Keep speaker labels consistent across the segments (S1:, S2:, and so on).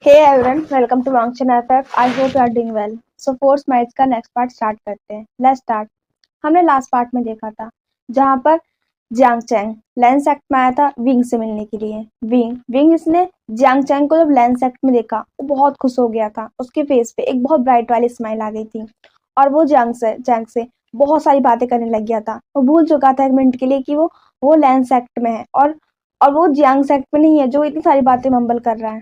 S1: Hey everyone, welcome to Wangchen FF. I hope you are doing well. So Force Mites का next part start करते हैं. Let's start. हमने last part में देखा था जहाँ पर जियांग चैंग लेंस एक्ट में आया था विंग से मिलने के लिए. विंग इसने जियांग चैंग को जब लेंस एक्ट में देखा वो बहुत खुश हो गया था. उसके फेस पे एक बहुत ब्राइट वाली स्माइल आ गई थी और वो जियांग से बहुत सारी बातें करने लग गया था. वो भूल चुका था एक मिनट के लिए कि वो लेंस एक्ट में है और वो जियांग एक्ट में नहीं है जो इतनी सारी बातें मम्बल कर रहा है.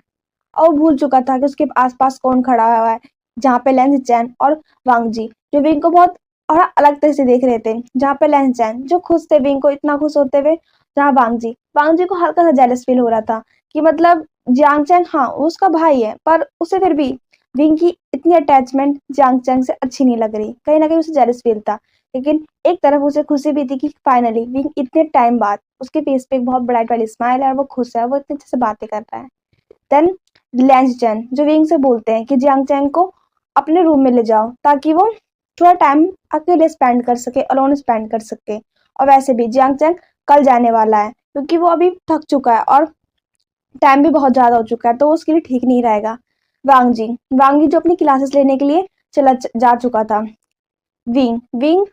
S1: और वो भूल चुका था कि उसके आसपास कौन खड़ा हुआ है, जहाँ पे लेंस चैन और वांग जी जो विंग को बहुत और अलग तरह से देख रहे थे. जहाँ पे लेंस चैन जो खुश थे विंग को इतना खुश होते हुए, जहाँ वांग जी को हल्का सा जेलस फील हो रहा था कि मतलब जियांग चैंग हाँ वो उसका भाई है पर उसे फिर भी विंग की इतनी अटैचमेंट जियांग चैंग से अच्छी नहीं लग रही. कहीं ना कहीं उसे जेलस फील था, लेकिन एक तरफ उसे खुशी भी थी कि फाइनली विंग इतने टाइम बाद उसके फेस पे एक बहुत ब्राइट वाली स्माइल है और वो खुश है, वो इतने अच्छे से बातें कर रहा है. देन लैंस चैन जो विंग से बोलते हैं कि जियांग चैंग को अपने रूम में ले जाओ ताकि वो थोड़ा टाइम अकेले स्पेंड कर सके, अलोन स्पेंड कर सके. और वैसे भी जियांग चैंग कल जाने वाला है क्योंकि वो अभी थक चुका है और टाइम भी बहुत ज्यादा हो चुका है तो उसके लिए ठीक नहीं रहेगा. वांग जी जो अपनी क्लासेस लेने के लिए चला जा चुका था. विंग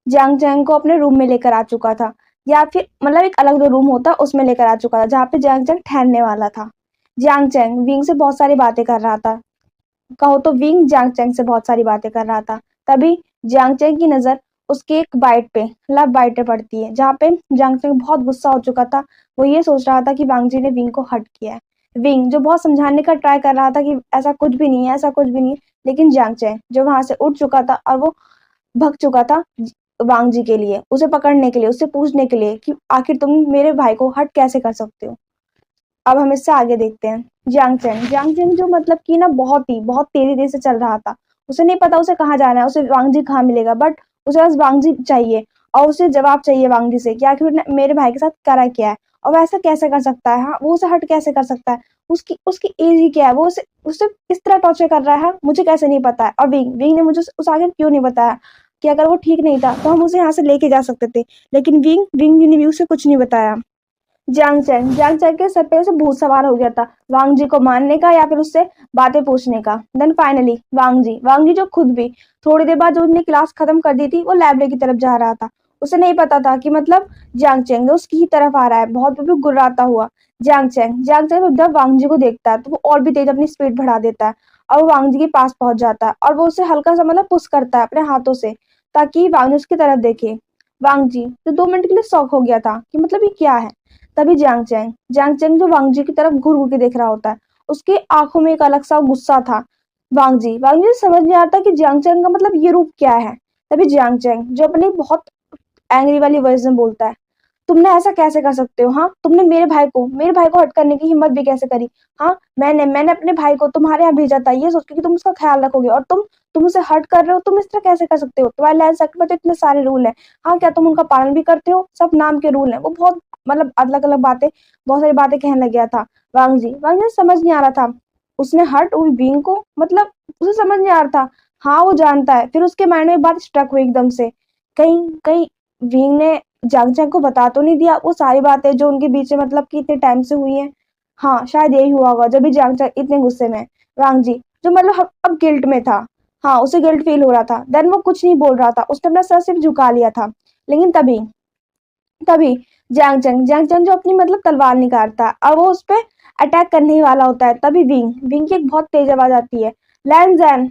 S1: जियांग चैंग को अपने रूम में लेकर आ चुका था, या फिर मतलब एक अलग जो रूम होता उसमें लेकर आ चुका था जहाँ पे जियांग चैंग ठहरने वाला था. जियांग चैंग विंग से बहुत सारी बातें कर रहा था. कहो तो विंग जियांग चैंग से बहुत सारी बातें कर रहा था. तभी जियांग चैंग की नजर उसके एक बाइट पे लव बाइट पे पड़ती है जहाँ पे जियांग चैंग बहुत गुस्सा हो चुका था. वो ये सोच रहा था कि वांग जी ने विंग को हर्ट किया है. विंग जो बहुत समझाने का ट्राई कर रहा था कि ऐसा कुछ भी नहीं है, ऐसा कुछ भी नहीं है, लेकिन जियांग चैंग जो वहां से उठ चुका था और वो भग चुका था वांग जी के लिए, उसे पकड़ने के लिए, उससे पूछने के लिए कि आखिर तुम मेरे भाई को हर्ट कैसे कर सकते हो. अब हम इससे आगे देखते हैं. जियांग चैंग जो मतलब कि ना बहुत तेजी से चल रहा था. उसे नहीं पता उसे कहाँ जाना है, उसे वांग जी कहाँ मिलेगा, बट उसे बस वांग जी चाहिए और उसे जवाब चाहिए वांग जी से कि आखिर उसने मेरे भाई के साथ करा क्या है और वैसा कैसे कर सकता है. हाँ वो उसे हट कैसे कर सकता है, उसकी उसकी एज ही क्या है, वो उसे उसे इस तरह टॉर्चर कर रहा है, मुझे कैसे नहीं पता है. और विंग ने मुझे उस आगे क्यों नहीं बताया कि अगर वो ठीक नहीं था तो हम उसे यहाँ से लेके जा सकते थे, लेकिन विंग ने भी उसे कुछ नहीं बताया. जियांग चैंग के सर पे ऐसे भूत सवार हो गया था वांग जी को मारने का या फिर उससे बातें पूछने का. देन फाइनली वांग जी जो खुद भी थोड़ी देर बाद जो उसने क्लास खत्म कर दी थी वो लाइब्रेरी की तरफ जा रहा था. उसे नहीं पता था कि मतलब जियांग चैंग जो उसकी ही तरफ आ रहा है बहुत भी गुर्राता हुआ. जियांग चैंग जब वांग जी को देखता है तो वो और भी तेज अपनी स्पीड बढ़ा देता है और वो वांग जी के पास पहुंच जाता है और वो उसे हल्का सा मतलब पुश करता है अपने हाथों से ताकि वांग जी उसकी तरफ देखे. वांग जी तो 2 मिनट के लिए शॉक हो गया था कि मतलब ये क्या है. तभी जियांग चैंग जो वांग जी की तरफ घूर घूर के देख रहा होता है, उसकी आंखों में एक अलग सा गुस्सा था. वांग जी समझ नहीं आता कि जियांग चैंग का मतलब ये रूप क्या है. तभी जियांग चैंग जो अपनी बहुत एंग्री वाली वॉइस में बोलता है, तुमने ऐसा कैसे कर सकते हो, हाँ तुमने मेरे भाई को हट करने की हिम्मत भी कैसे करी. हाँ मैंने अपने भाई को तुम्हारे यहाँ भेजा था ये सोच के कि तुम उसका ख्याल रखोगे और तुम उसे हर्ट कर रहे हो. तुम इस तरह कैसे कर सकते हो, तुम्हारे लाइफ एक्ट में तो इतने सारे रूल है. हाँ क्या तुम उनका पालन भी करते हो, सब नाम के रूल है. वो बहुत मतलब अलग अलग बातें बहुत सारी बातें कहने लग गया था. वांग जी समझ नहीं आ रहा था उसने हर्ट हुई बींग को, मतलब उसे समझ नहीं आ रहा था. हाँ वो जानता है. फिर उसके माइंड में एक बात स्ट्रक हुई एकदम से, कहीं कहीं विंग ने जंग जंग को बता तो नहीं दिया वो सारी बातें जो उनके बीच में मतलब कि इतने टाइम से हुई हैं. हाँ शायद यही हुआ होगा जब भी जंग जंग इतने गुस्से में. वांग जी जो मतलब अब गिल्ट में था. हाँ उसे गिल्ट फील हो रहा था. देन वो कुछ नहीं बोल रहा था, उसने अपना सर सिर्फ झुका लिया था. लेकिन तभी तभी जैंग जंग जो अपनी मतलब तलवार निकालता है और वो उस पे अटैक करने ही वाला होता है. तभी विंग की एक बहुत तेज आवाज आती है, लैंड.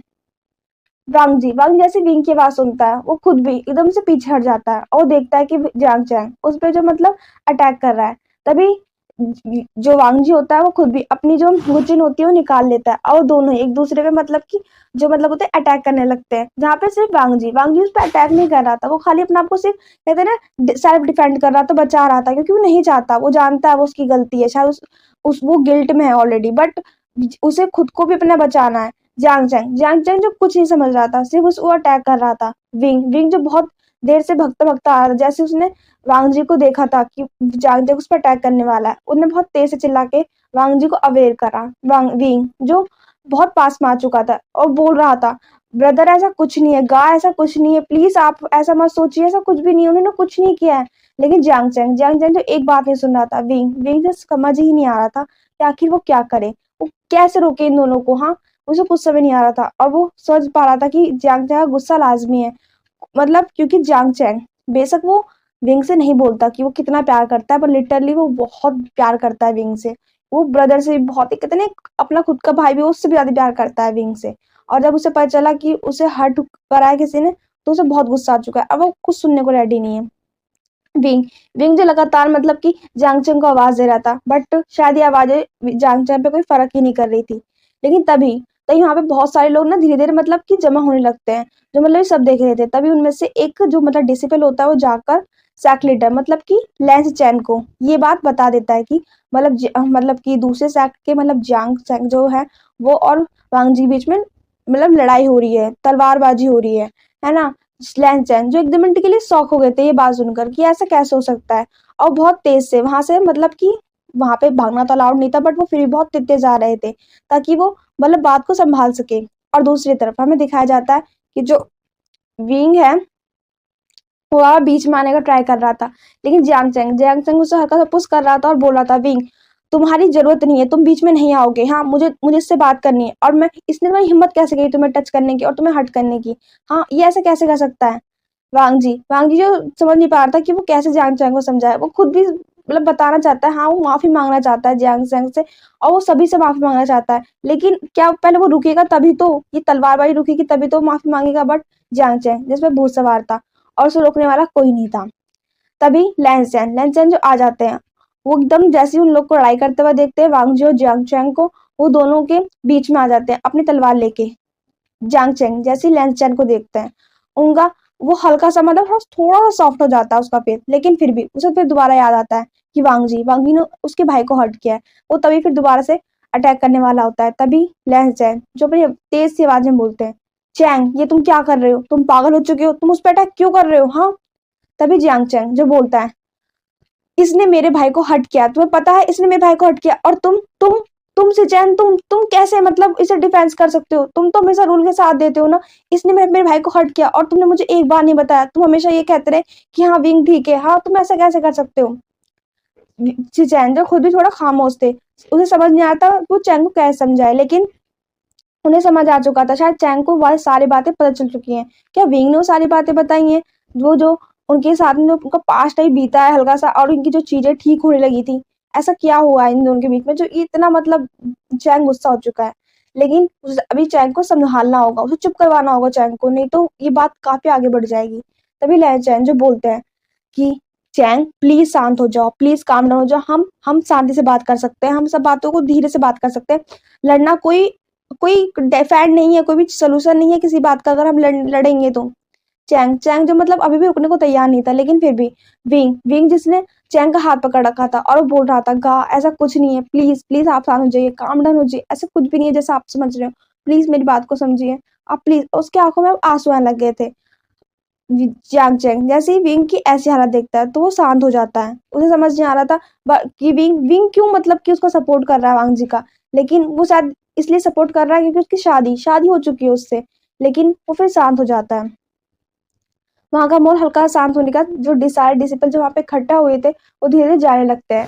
S1: वांग जैसे विंग की आवाज सुनता है वो खुद भी एकदम से पीछे हट जाता है और देखता है कि जियांग चैंग उस पे जो मतलब अटैक कर रहा है. तभी जो वांग जी होता है वो खुद भी अपनी जो गुचिन होती है वो निकाल लेता है और दोनों एक दूसरे पे मतलब कि जो मतलब होते हैं अटैक करने लगते हैं. जहाँ पे सिर्फ वांग जी उस पर अटैक नहीं कर रहा था, वो खाली अपने आप को सिर्फ कहते हैं ना सेल्फ डिफेंड कर रहा था, बचा रहा था क्योंकि वो नहीं चाहता, वो जानता है वो उसकी गलती है, शायद उस वो गिल्ट में है ऑलरेडी, बट उसे खुद को भी अपना बचाना है. जियांग चैंग जो कुछ नहीं समझ रहा था, सिर्फ उस वो अटैक कर रहा था. विंग जो बहुत देर से भगता भगता आ रहा था, जैसे उसने वांग जी को देखा था कि जियांग चैंग उस पर अटैक करने वाला है, उसने बहुत तेज से चिल्ला के वांग जी को अवेयर करा. विंग जो बहुत पास में आ चुका था और बोल रहा था, ब्रदर ऐसा कुछ नहीं है, गा ऐसा कुछ नहीं है, प्लीज आप ऐसा मत सोचिए, ऐसा कुछ भी नहीं है, उन्होंने कुछ नहीं किया है. लेकिन जियांग चैंग जो एक बात नहीं सुन रहा था. विंग से समझ ही नहीं आ रहा था कि आखिर वो क्या करे. वो कैसे रोके इन दोनों को। हाँ, उसे कुछ समझ नहीं आ रहा था और वो समझ पा रहा था कि जियांग चैंग का गुस्सा लाजमी है, मतलब क्योंकि जियांग चैंग बेशक वो विंग से नहीं बोलता कि वो कितना प्यार करता है, पर लिटरली वो बहुत प्यार करता है विंग से। वो ब्रदर से भी बहुत ही कहते हैं ना, अपना खुद का भाई भी उससे भी ज्यादा प्यार करता है विंग से। और जब उसे पता चला कि उसे हर्ट करा है किसी ने, तो उसे बहुत गुस्सा आ चुका है। अब वो कुछ सुनने को रेडी नहीं है। विंग विंग जो लगातार मतलब कि जांगचंग को आवाज दे रहा था, बट शायद ये आवाजें जांगचंग पे कोई फर्क ही नहीं कर रही थी। लेकिन तभी तभी वहां पे बहुत सारे लोग ना धीरे धीरे मतलब कि जमा होने लगते हैं, जो मतलब ये सब देख रहे थे। तभी उनमें से एक जो मतलब डिसिपल होता है वो जाकर सैक लीडर मतलब कि लैंस चैन को ये बात बता देता है कि मतलब कि दूसरे सैक के मतलब जांग चैंग जो है वो और वांग जी बीच में मतलब लड़ाई हो रही है, तलवारबाजी हो रही है ना। लैन चैन जो एकदम मिनट के लिए शॉक हो गए थे ये बात सुनकर कि ऐसा कैसे हो सकता है, और बहुत तेज से वहां से मतलब कि वहां पे भागना तो अलाउड नहीं था, बट वो फिर भी बहुत तेज जा रहे थे ताकि वो मतलब बात को संभाल सके। और दूसरी तरफ हमें दिखाया जाता है कि जो विंग है वो बीच में आने का ट्राई कर रहा था, लेकिन जियांग चैंग उसे हल्का सा पुश कर रहा था और बोल रहा था, विंग तुम्हारी जरूरत नहीं है, तुम बीच में नहीं आओगे। हाँ, मुझे मुझे इससे बात करनी है, और मैं इसने तुम्हारी हिम्मत कैसे की तुम्हें टच करने की और तुम्हें हट करने की। हाँ, ये ऐसे कैसे कर सकता है। वांग जी जो समझ नहीं पा रहा था कि वो कैसे जियांग चैंग को समझाए। वो खुद भी मतलब बताना चाहता है, हाँ वो माफी मांगना चाहता है जियांग चैंग से, और वो सभी से माफी मांगना चाहता है। लेकिन क्या पहले वो रुकेगा तभी तो, ये तलवारबाजी रुकेगी तभी तो माफी मांगेगा। बट जियांग चैंग जिसमें भूत सवार था और उसे रोकने वाला कोई नहीं था। तभी लैंस चैन जो आ जाते हैं, वो एकदम जैसे ही उन लोग को लड़ाई करते हुए देखते हैं वांग जी और जियांग चैंग को, वो दोनों के बीच में आ जाते हैं अपनी तलवार लेके। जियांग चैंग जैसे ही लैंस चैन को देखते हैं, उनका वो हल्का सा मतलब थोड़ा सा सॉफ्ट हो जाता है उसका फेस, लेकिन फिर भी उसे फिर दोबारा याद आता है कि वांग जी ने उसके भाई को हर्ट किया है। वो तभी फिर दोबारा से अटैक करने वाला होता है। तभी लैंस चैन जो अपनी तेज सी आवाज में बोलते हैं, चैंग ये तुम क्या कर रहे हो, तुम पागल हो चुके हो, तुम उस पर अटैक क्यों कर रहे हो। हाँ, तभी जियांग चैंग जो बोलता है, इसने मेरे भाई को हर्ट किया, तुम्हें पता है इसने मेरे भाई को हर्ट किया, और तुम से चैन तुम कैसे मतलब इसे डिफेंस कर सकते हो, तुम तो हमेशा रूल के साथ देते हो ना। इसने मेरे भाई को हर्ट किया और तुमने मुझे एक बार नहीं बताया, तुम हमेशा ये कहते रहे कि हाँ विंग ठीक है। हाँ, तुम ऐसा कैसे कर सकते हो। चैन जो खुद भी थोड़ा खामोश थे, उसे समझ नहीं आता वो चैन को कैसे समझाए, लेकिन उन्हें समझ आ चुका था, शायद चैंग को वह सारी बातें पता चल चुकी हैं। क्या विंग ने वो सारी बातें बताई हैं, वो जो उनके साथ में जो उनका पास्ट टाइम बीता है हल्का सा, और उनकी जो चीजें ठीक होने लगी थी। ऐसा क्या हुआ इन दोनों के बीच में जो इतना मतलब चैंग गुस्सा हो चुका है। लेकिन अभी चैंग को संभालना होगा, उसे चुप करवाना होगा चैंग को, नहीं तो ये बात काफी आगे बढ़ जाएगी। तभी लैन चैन जो बोलते हैं कि चैंग प्लीज शांत हो जाओ, प्लीज काम डाउन हो जाओ, हम शांति से बात कर सकते हैं, हम सब बातों को धीरे से बात कर सकते हैं। लड़ना कोई कोई डिफेंड नहीं है, कोई भी सोल्यूशन नहीं है किसी बात का, अगर हम लड़ेंगे तो। चैंग चैंग जो मतलब अभी भी रुकने को तैयार नहीं था, लेकिन फिर भी विंग विंग जिसने चैंग का हाथ पकड़ रखा था और वो बोल रहा था, गा ऐसा कुछ नहीं है, प्लीज प्लीज आप शांत हो जाइए, काम डाउन हो जाइए, ऐसा कुछ भी नहीं है जैसा आप समझ रहे हो, प्लीज मेरी बात को समझिए आप प्लीज। उसकी आंखों में आंसू आने लग गए थे। जियांग चैंग जैसे ही विंग की ऐसी हालत देखता है तो वो शांत हो जाता है। उसे समझ नहीं आ रहा था कि विंग विंग क्यों मतलब कि उसको सपोर्ट कर रहा है वांग जी का, लेकिन वो शायद इसलिए सपोर्ट कर रहा है क्योंकि उसकी शादी शादी हो चुकी है उससे। लेकिन वो फिर शांत हो जाता है। वहां का माहौल हल्का शांत होने का जो डिसाइड डिसिपल जो वहां पे इकट्ठा हुए थे वो धीरे धीरे जाने लगते हैं।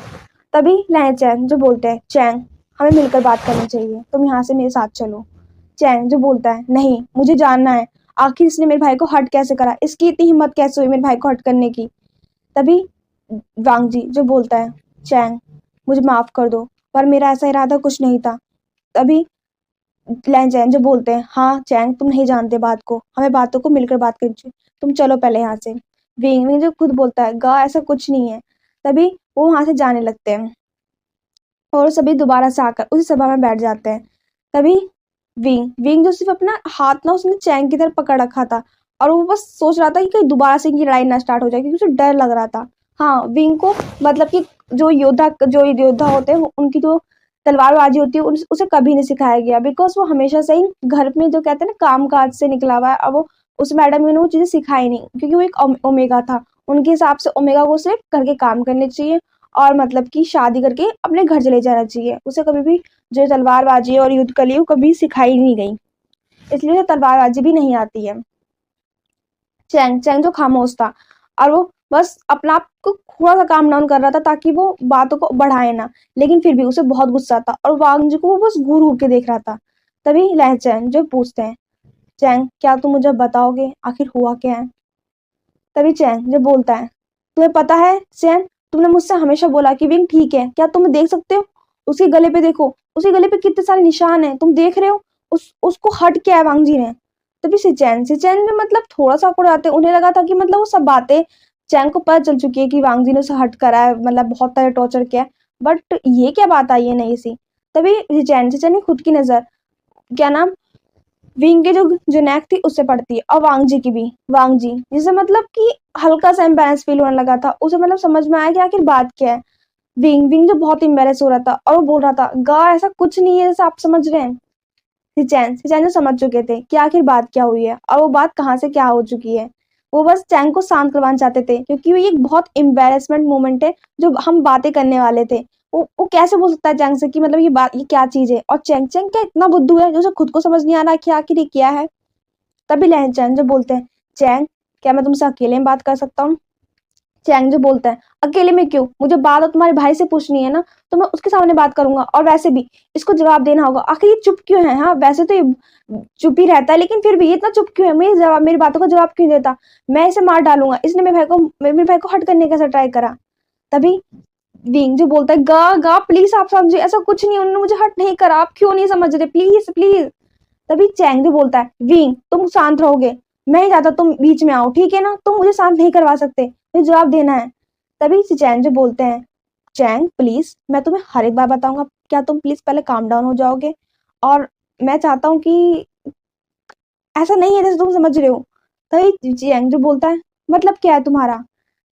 S1: तभी लैन चैंग जो बोलते हैं, चैंग हमें मिलकर बात करनी चाहिए, तुम यहाँ से मेरे साथ चलो। चैंग जो बोलता है, नहीं मुझे जानना है आखिर इसने मेरे भाई को हर्ट कैसे करा, इसकी इतनी हिम्मत कैसे हुई मेरे भाई को हर्ट करने की। तभी वांग जी जो बोलता है, चैंग मुझे माफ कर दो, पर मेरा ऐसा इरादा कुछ नहीं था। तभी लैन चैन जो बोलते हैं, हाँ चैंग तुम नहीं जानते बात को, हमें बातों को मिलकर बात करनी चाहिए, तुम चलो पहले यहाँ से। विंग विंग जो खुद बोलता है, गा ऐसा कुछ नहीं है। तभी वो वहां से जाने लगते हैं और सभी दोबारा से आकर उसी सभा में बैठ जाते हैं। तभी विंग विंग जो सिर्फ अपना हाथ ना उसने चैंग की तरफ पकड़ रखा था, और वो बस सोच रहा था कि कहीं दोबारा से इनकी लड़ाई ना स्टार्ट हो जाए, क्योंकि उसे डर लग रहा था। हाँ, विंग को मतलब कि जो योद्धा होते हैं उनकी जो तलवारबाजी होती है उसे कभी नहीं सिखाया गया, बिकॉज वो हमेशा से ही घर में जो कहते हैं ना काम काज से निकला हुआ है। अब वो उस मैडम ने वो चीजें सिखाई नहीं, क्योंकि वो एक ओमेगा था। उनके हिसाब से ओमेगा को सिर्फ घर के काम करने चाहिए और मतलब कि शादी करके अपने घर चले जाना चाहिए। उसे कभी भी जो तलवारबाजी और युद्ध कली वो कभी सिखाई नहीं गई, इसलिए तलवारबाजी भी नहीं आती है। चैंग चैंग जो खामोश था और वो बस अपना आप को थोड़ा सा काम डाउन कर रहा था ताकि वो बातों को बढ़ाए ना, लेकिन फिर भी उसे बहुत गुस्सा था और वांग जी को वो बस घूर घूर के देख रहा था। तभी लहचैन जो पूछते हैं, चैंग क्या तुम मुझे बताओगे आखिर हुआ क्या है? तभी चैंग जो बोलता है, तुम्हें पता है चैन, तुमने मुझसे हमेशा बोला कि विंग ठीक है, क्या तुम देख सकते हो? उसके गले पे देखो, उसके गले पे कितने सारे निशान हैं, तुम देख रहे हो? उसको हट क्या है वांग जी ने? तभी सिचैन ने मतलब थोड़ा सा अकड़ आते, उन्हें लगा था कि मतलब वो सब बातें चैंग को पता चल चुकी है कि वांग जी ने उसे हट करा है, मतलब बहुत सारे टॉर्चर किया है। बट ये क्या बात आई है नई सी? तभी सिचैन ने खुद की नजर, क्या नाम, विंग के जो नेक थी उससे पड़ती है और वांग जी की भी, वांग जी जिसे मतलब कि हल्का सा एम्बेरेंस फील होने लगा था, उसे मतलब समझ में आया कि आखिर बात क्या है। विंग विंग जो बहुत एम्बेरेस हो रहा था और वो बोल रहा था, गा ऐसा कुछ नहीं है जैसा आप समझ रहे हैं। सिचैन जो समझ चुके थे कि आखिर बात क्या हुई है और वो बात कहाँ से क्या हो चुकी है। वो बस चैंग को शांत करवाना चाहते थे क्योंकि वो एक बहुत एम्बेरसमेंट मोमेंट है जो हम बातें करने वाले थे। वो कैसे बोल सकता है चैंग से कि मतलब ये बात, ये क्या चीज है? और चैंग चैंग क्या इतना बुद्धू है जो उसे खुद को समझ नहीं आ रहा कि आखिर ये क्या है? तभी लहन जो बोलते हैं, चैंग क्या मैं तुमसे अकेले में बात कर सकता हूँ? चैंग जो बोलता है, अकेले में क्यों? मुझे बात तो तुम्हारे भाई से पूछनी है ना, तो मैं उसके सामने बात करूंगा, और वैसे भी इसको जवाब देना होगा। आखिर ये चुप क्यों है? हाँ वैसे तो ये चुप ही रहता है, लेकिन फिर भी ये इतना चुप क्यों है? मेरी बातों का जवाब क्यों देता? मैं इसे मार डालूंगा, इसने मेरे भाई को हट करने का ट्राई करा। तभी विंग जो बोलता है, गा गा प्लीज आप समझे, ऐसा कुछ नहीं, उन्होंने मुझे हट नहीं करा, आप क्यों नहीं समझ रहे, प्लीज प्लीज। तभी चैंग जो बोलता है, विंग तुम शांत रहोगे, मैं ही चाहता तुम बीच में आओ, ठीक है ना? तुम मुझे शांत नहीं करवा सकते, मुझे जवाब देना है। तभी चैंग जो बोलते हैं, चैंग प्लीज मैं तुम्हें हर एक बार बताऊंगा, क्या तुम प्लीज पहले काम डाउन हो जाओगे? और मैं चाहता हूँ कि ऐसा नहीं है जैसे तुम समझ रहे हो। तभी चैंग जो बोलता है, मतलब क्या है तुम्हारा?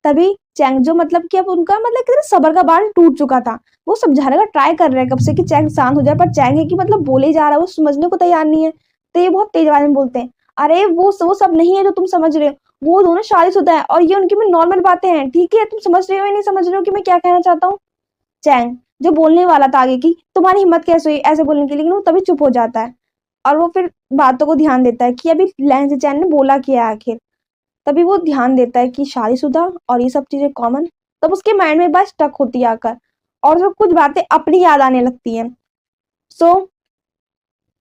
S1: तभी चैंग जो मतलब कि अब उनका मतलब कि सबर का बांध टूट चुका था। वो समझाने का ट्राई कर रहे हैं कब से कि चैंग शांत हो जाए, पर चैंग है कि मतलब बोले ही जा रहा है, वो समझने को तैयार नहीं है। तो ये बहुत तेज आवाज में बोलते हैं, अरे वो सब नहीं है जो तुम समझ रहे हो, वो दोनों शादीशुदा है और ये उनकी में नॉर्मल बातें हैं, ठीक है? तुम समझ रहे हो या नहीं समझ रहे हो कि मैं क्या कहना चाहता हूँ? चैंग जो बोलने वाला था आगे की, तुम्हारी हिम्मत कैसे हुई ऐसे बोलने की, लेकिन वो तभी चुप हो जाता है और वो फिर बातों को ध्यान देता है कि अभी लहन चैन ने बोला क्या है आखिर। तभी वो ध्यान देता है कि शादीशुदा और ये सब चीजें कॉमन। तब उसके माइंड में बात स्टक होती है आकर, और जो कुछ बातें अपनी याद आने लगती हैं। सो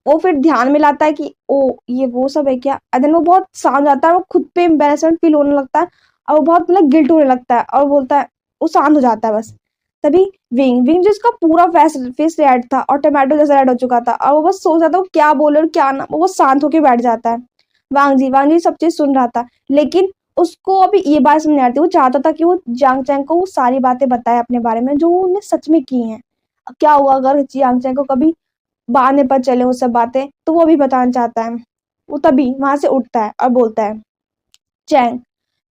S1: वो फिर ध्यान में लाता है कि ओ ये वो सब है क्या, एंड देन वो बहुत शांत हो जाता है, वो खुद पे एम्बेरसमेंट फील होने लगता है और वो बहुत मतलब गिल्ट होने लगता है और बोलता है, वो शांत हो जाता है बस। तभी विंग विंग जिसका पूरा फेस फेस रेड था और टमाटो जैसा रेड हो चुका था और वो बस सोच रहा था वो क्या बोले और क्या ना, वो बस शांत होकर बैठ जाता है। वांग जी सब चीज सुन रहा था, लेकिन उसको अभी ये बात समझ नहीं आती। वो चाहता था कि वो जियांग चैंग को वो सारी बातें बताए अपने बारे में जो उन्हें सच में की हैं। अब क्या हुआ अगर जियांग चैंग को कभी बाद में पता चले वो सब बातें, तो वो भी बताना चाहता है। वो तभी वहां से उठता है और बोलता है, चैंग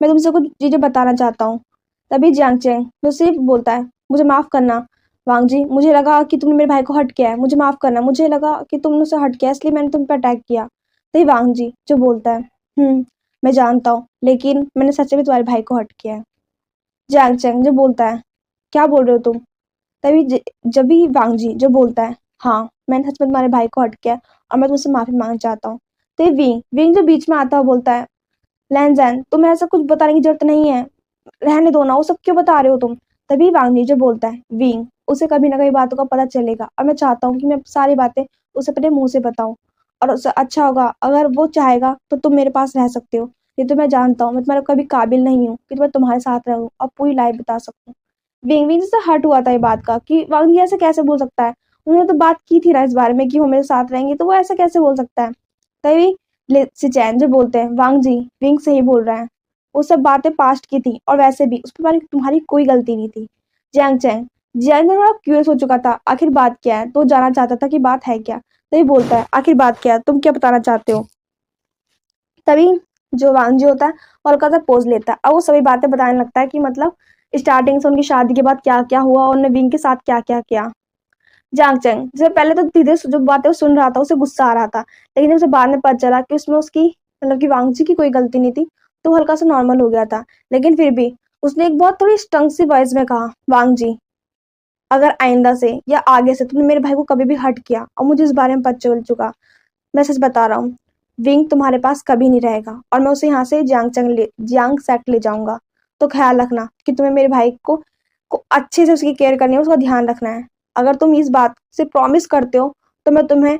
S1: मैं तुमसे कुछ चीजें बताना चाहता हूँ। तभी जियांग चैंग जो सिर्फ बोलता है, मुझे माफ करना वांग जी, मुझे लगा कि तुमने मेरे भाई को हट किया है, मुझे माफ करना, मुझे लगा कि तुमने उसे हट किया इसलिए मैंने तुम पर अटैक किया। तभी वांग जी जो बोलता है, मैं जानता हूँ, लेकिन मैंने सच में तुम्हारे भाई को हट किया है। जियांग चैंग जो बोलता है, क्या बोल रहे हो तुम? तभी जब भी वांग जी जो बोलता है, हाँ मैंने सच में तुम्हारे भाई को हट किया है और मैं तुमसे माफी मांगना चाहता हूँ। तो विंग विंग जो बीच में आता है बोलता है, लैन तुम्हें ऐसा कुछ बताने की जरूरत नहीं है, रहने दो ना, वो सब क्यों बता रहे हो तुम? तभी वांग जी जो बोलता है, विंग उसे कभी ना कभी बातों का पता चलेगा और मैं चाहता हूँ कि मैं सारी बातें उसे अपने मुंह से बताऊं, और उसे अच्छा होगा अगर वो चाहेगा तो तुम मेरे पास रह सकते हो। ये तो मैं जानता हूँ मैं तुम्हारे कभी काबिल नहीं हूँ कि मैं तुम्हारे साथ रहूं और पूरी लाइफ बिता सकूं। विंग विंग से हर्ट हुआ था ये बात का कि वांग जी ऐसे कैसे बोल सकता है, उन्होंने तो बात की थी ना इस बारे में कि वो मेरे साथ रहेंगे, तो वो ऐसा कैसे बोल सकता है? तभी सिचैन जो बोलते हैं, वांग जी विंग से ही बोल रहा है, वो सब बातें पास्ट की थी और वैसे भी उस पर तुम्हारी कोई गलती नहीं थी। जियांग चैंग जियांग थोड़ा क्यूरियस हो चुका था आखिर बात क्या है, तो जानना चाहता था कि बात है क्या। तभी बोलता है, आखिर बात क्या है, तुम क्या बताना चाहते हो? तभी जो वांग जी होता है वो हल्का सा पोज लेता है और वो सभी बातें बताने लगता है कि मतलब स्टार्टिंग से उनकी शादी के बाद क्या क्या हुआ और उन्होंने विंग के साथ क्या क्या किया। जांग चैंग जैसे पहले तो धीरे जो बातें वो सुन रहा था उसे गुस्सा आ रहा था, लेकिन जब उसे बाद में पता चला कि उसमें उसकी मतलब कि वांग जी की कोई गलती नहीं थी, तो वो हल्का सा नॉर्मल हो गया था। लेकिन फिर भी उसने एक बहुत थोड़ी स्ट्रंग सी वॉइस में कहा, वांग जी अगर आइंदा से या आगे से तुमने मेरे भाई को कभी भी हर्ट किया और मुझे इस बारे में पता चल चुका, मैं सच बता रहा हूँ, विंग तुम्हारे पास कभी नहीं रहेगा और मैं उसे यहाँ से जियांग सेक ले जाऊंगा। तो ख्याल रखना कि तुम्हें मेरे भाई को अच्छे से उसकी केयर करनी है, उसका ध्यान रखना है। अगर तुम इस बात से प्रॉमिस करते हो तो मैं तुम्हें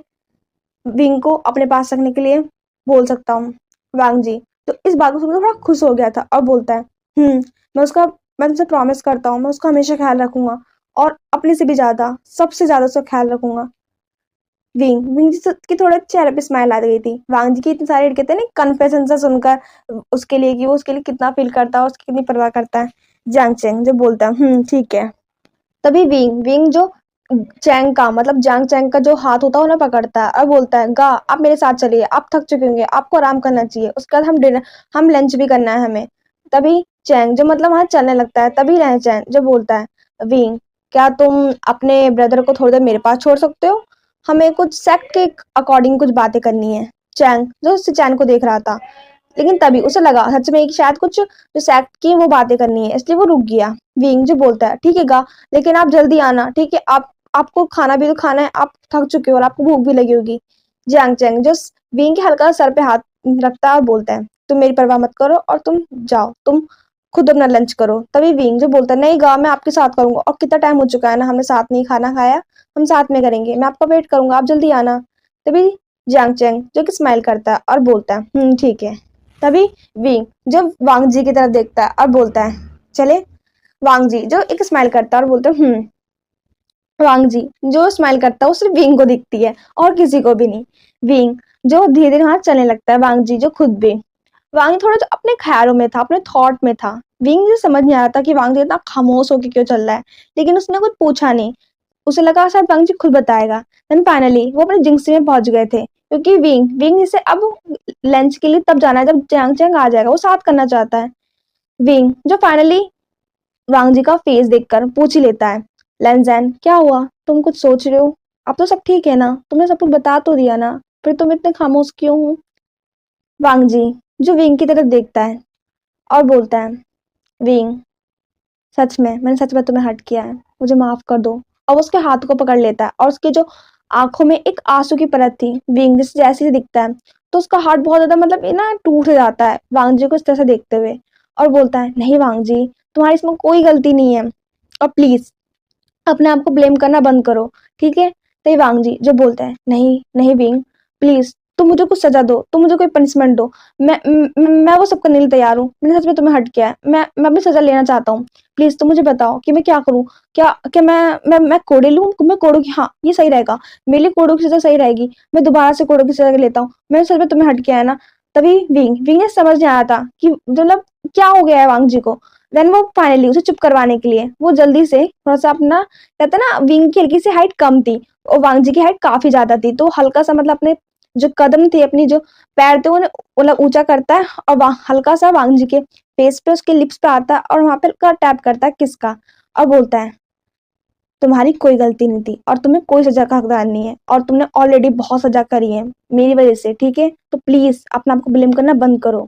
S1: विंग को अपने पास रखने के लिए बोल सकता हूँ। वांग जी तो इस बात को सुनकर थोड़ा खुश हो गया था और बोलता है, मैं उसका मैं तुमसे प्रॉमिस करता हूँ, मैं उसका हमेशा ख्याल रखूंगा और अपने से भी ज्यादा, सबसे ज्यादा उसका ख्याल रखूंगा। विंग विंग जी की थोड़ा चेहरे पे स्माइल आ गई थी। वांग जी की इतनी सारी कहते हैं ना कन्फेशन से सुनकर उसके लिए कि वो उसके लिए कितना फील करता है, उसकी कितनी परवाह करता है। जैंग चेंग जो बोलता है, ठीक है। तभी विंग विंग जो चैंग का मतलब जांग चैंग का जो हाथ होता है उन्हें पकड़ता है और बोलता है, गा आप मेरे साथ चलिए, आप थक चुके होंगे, आपको आराम करना चाहिए, उसके बाद हम लंच भी करना है हमें। तभी चैंग जो मतलब वहां चलने लगता है, तभी रह चैंग जो बोलता है, विंग क्या तुम अपने ब्रदर को थोड़ी देर मेरे पास छोड़ सकते हो, हमें कुछ सेक्ट के अकॉर्डिंग कुछ बातें करनी है। चैंग जो उससे चैन को देख रहा था, लेकिन तभी उसे लगा सच में कि शायद कुछ जो सेक्ट की वो बातें करनी है, इसलिए वो रुक गया। विंग जो बोलता है, ठीक है गा, लेकिन आप जल्दी आना, ठीक है, आपको खाना भी तो खाना है, आप थक चुके हो और आपको भूख भी लगी होगी। जियांग चैंग जो विंग के हल्का सर पे हाथ रखता है और बोलता है, तुम मेरी परवाह मत करो और तुम जाओ, तुम खुद अपना लंच करो। तभी विंग जो बोलता है, नहीं गा, मैं आपके साथ करूंगा, और कितना टाइम हो चुका है ना, हमने साथ नहीं खाना खाया, हम साथ में करेंगे, मैं आपका वेट करूंगा, आप जल्दी आना। तभी जियांग चैंग जो कि स्माइल करता है और बोलता है, ठीक है। तभी विंग जब वांग जी की तरफ देखता है और बोलता है, चले। वांग जी जो एक स्माइल करता है और बोलता है, वांग जी जो स्माइल करता है वो सिर्फ विंग को दिखती है और किसी को भी नहीं। विंग जो धीरे धीरे वहां चलने लगता है, वांग जी जो खुद भी। वांग थोड़ा तो अपने ख्यालों में था, अपने थॉट में था। विंग जी समझ नहीं आ रहा था कि वांग जी इतना खामोश होकर क्यों चल रहा है, लेकिन उसने कुछ पूछा नहीं। उसे लगा शायद वांग जी खुद बताएगा। देन फाइनली वो अपने जिंगसी में पहुंच गए थे, क्योंकि विंग विंग से अब लंच के लिए तब जाना है जब जैंग चैंग आ जाएगा, वो साथ करना चाहता है। विंग जो फाइनली वांग जी का फेस देखकर पूछ ही लेता है, लैंजैन क्या हुआ, तुम कुछ सोच रहे हो, अब तो सब ठीक है ना, तुमने सब कुछ बता तो दिया ना, फिर तुम इतने खामोश क्यों हो। वांग जी जो विंग की तरफ देखता है और बोलता है, विंग सच में मैंने सच में तुम्हें हर्ट किया है, मुझे माफ कर दो। और वो उसके हाथ को पकड़ लेता है और उसकी जो आंखों में एक आंसू की परत थी, विंग जैसे जैसे ही दिखता है तो उसका हार्ट बहुत ज्यादा मतलब ये ना टूट जाता है वांग जी को इस तरह से देखते हुए, और बोलता है, नहीं वांग जी, तुम्हारी इसमें कोई गलती नहीं है, और प्लीज अपने आप को ब्लेम करना बंद करो, ठीक है। तो ये वांग जी जो बोलता है, नहीं नहीं विंग, प्लीज तुम मुझे कुछ सजा दो, तुम मुझे कोई पनिशमेंट दो, मैं वो सब करने के लिए तैयार हूँ, मैंने सच में तुम्हें हर्ट किया है, मैं अपनी सजा लेना चाहता हूँ, प्लीज तुम मुझे बताओ कि मैं क्या करूँ। क्या क्या मैं कोड़े लूँ, मैं कोड़ू की, हाँ ये सही रहेगा, मेरे लिए कोड़ू की सजा सही रहेगी, मैं दोबारा से कोड़ू की सजा लेता हूँ, मैंने सच में तुम्हें हर्ट किया है ना। तभी विंग विंग ने समझ नहीं आया था कि मतलब क्या हो गया है वांग जी को। देन वो फाइनली उसे चुप करवाने के लिए वो जल्दी से थोड़ा सा अपना कहते हैं ना, विंग की हल्की सी हाइट कम थी और वांग जी की हाइट काफी ज्यादा थी, तो हल्का सा मतलब अपने जो कदम थे, अपनी जो पैर थे उन्हें मतलब ऊंचा करता है और हल्का सा वांग जी के फेस पे, उसके लिप्स पे आता है और वहां पे हल्का टैप करता है किसका, और बोलता है, तुम्हारी कोई गलती नहीं थी और तुम्हें कोई सजा का हकदार नहीं है, और तुमने ऑलरेडी बहुत सजा करी है मेरी वजह से, ठीक है, तो प्लीज अपने आप को ब्लेम करना बंद करो।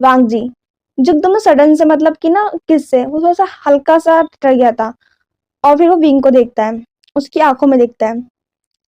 S1: वांग जी जो एकदम सडन से मतलब कि ना किससे वो थोड़ा सा हल्का सा डर गया था, और फिर वो विंग को देखता है, उसकी आंखों में देखता है।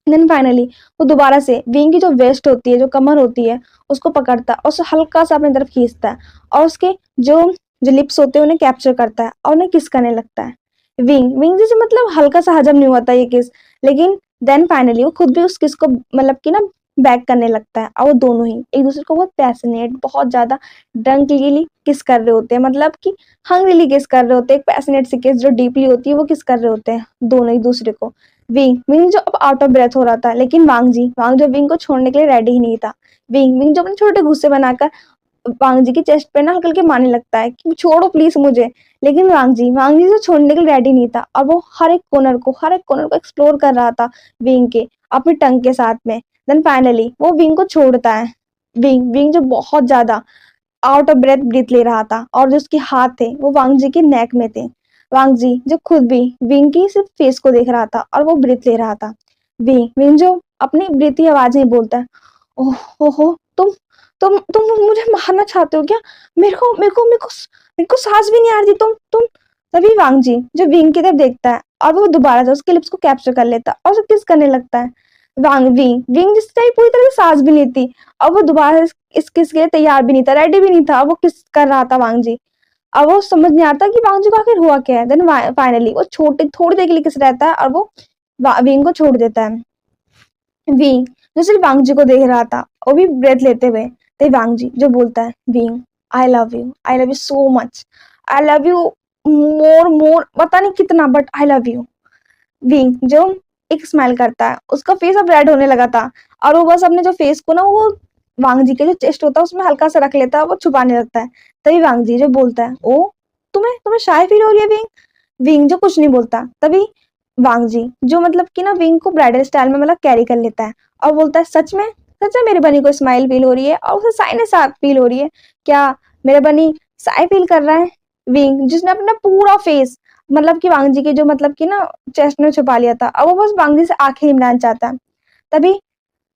S1: देन फाइनली वो दोबारा से विंग की जो वेस्ट होती है, जो कमर होती है, उसको पकड़ता है और उसे हल्का सा अपनी तरफ खींचता है और उसके जो जो लिप्स होते हैं उन्हें कैप्चर करता है और उन्हें किस करने लगता है। विंग विंग जैसे मतलब हल्का सा हजम नहीं होता ये किस, लेकिन देन फाइनली वो खुद भी उस किस को मतलब कि ना बैक करने लगता है, और वो दोनों ही एक दूसरे को बहुत पैशनेट, बहुत ज्यादा ड्रंकली किस कर रहे होते हैं, मतलब कि हंग्रीली किस कर रहे होते हैं, एक पैशनेट सी किस जो डीपली होती है वो किस कर रहे होते हैं दोनों एक दूसरे को। विंग विंग जो अब आउट ऑफ ब्रेथ हो रहा था, लेकिन वांग जो विंग को छोड़ने के लिए रेडी ही नहीं था। विंग विंग जो अपने छोटे गुस्से बनाकर वांग जी की चेस्ट पे ना हल्के हल्के मारने लगता है कि छोड़ो प्लीज मुझे, लेकिन वांग जी से छोड़ने के लिए रेडी नहीं था और वो हर एक कॉर्नर को एक्सप्लोर कर रहा था विंग के अपनी टंग के साथ में। देन फाइनली वो विंग को छोड़ता है। विंग विंग जो बहुत ज्यादा आउट ऑफ ब्रेथ ब्रीथ ले रहा था और जो उसके हाथ थे वो वांग जी के नेक में थे। वांग जी जो खुद भी विंग की सिर्फ फेस को देख रहा था और वो ब्रीथ ले रहा था। विंग विंग जो अपनी ब्रीथी आवाज में बोलता है, ओह ओहो, तुम मुझे मारना चाहते हो क्या, मेरे को सांस भी नहीं आ रही, तुम। तभी वांग जी जो विंग की तरफ देखता है और वो दोबारा से उसके लिप्स को कैप्चर कर लेता है और उसे किस करने लगता है। वांग विंग विंग जिस टाइम पूरी तरह से सांस भी नहीं थी और वो दोबारा इस किस के लिए तैयार भी नहीं था, रेडी भी नहीं था, वो किस कर रहा था वांग जी। अब वो समझ नहीं आता कि वांग जी को आखिर हुआ क्या है। देन फाइनली वो छोटे थोड़ी देर के लिए किस रहता है और वो विंग को छोड़ देता है। विंग जो सिर्फ वांग जी को देख रहा था, वो भी ब्रेथ लेते हुए, तो वांग जी जो बोलता है, wing I love you so much, I love you more more, पता नहीं कितना, but I love you. Wing जो एक स्माइल करता है, उसका फेस अब रेड होने लगा था और वो बस अपने जो फेस को ना वो वांग जी के जो चेस्ट होता है उसमें हल्का सा रख लेता है, वो छुपाने लगता है। तभी वांग जी जो बोलता है, ओ तुम्हें तुम्हें शाय फील हो रही है विंग। विंग जो कुछ नहीं बोलता, तभी वांग जी जो मतलब कि ना विंग को ब्राइडल स्टाइल में मतलब कैरी कर लेता है और बोलता है, सच में मेरे बनी को स्माइल फील हो रही है और उसे साई ने साथ फील हो रही है क्या, मेरे बनी साई फील कर रहा है। विंग जिसने अपना पूरा फेस मतलब कि वांग जी के जो मतलब कि ना चेस्ट में छुपा लिया था, अब वो बस वांग जी से आंखें ही मिलाना चाहता है। तभी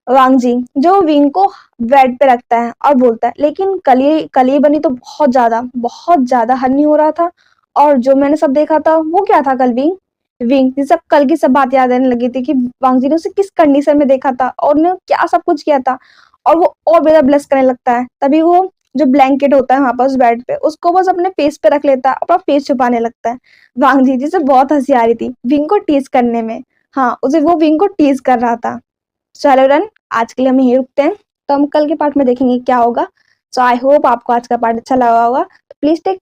S1: वांग जी जो विंग को बेड पे रखता है और बोलता है, लेकिन कली बनी तो बहुत ज्यादा हद नहीं हो रहा था, और जो मैंने सब देखा था वो क्या था कल। विंग विंग ये सब कल की सब बात याद आने लगी थी कि वांग जी ने उसे किस कंडीशन में देखा था और उन्हें क्या सब कुछ किया था, और वो और ज्यादा ब्लश करने लगता है। तभी वो जो ब्लैंकेट होता है वहां पर उस बेड पे, उसको बस अपने फेस पे रख लेता है, अपना फेस छुपाने लगता है। वांग जी जिसे बहुत हंसी आ रही थी विंग को टीज करने में। हाँ, उसे वो विंग को टीज कर रहा था। चलो रन, आज के लिए हम यहीं रुकते हैं, तो हम कल के पार्ट में देखेंगे क्या होगा। सो आई होप आपको आज का पार्ट अच्छा लगा होगा, तो प्लीज टेक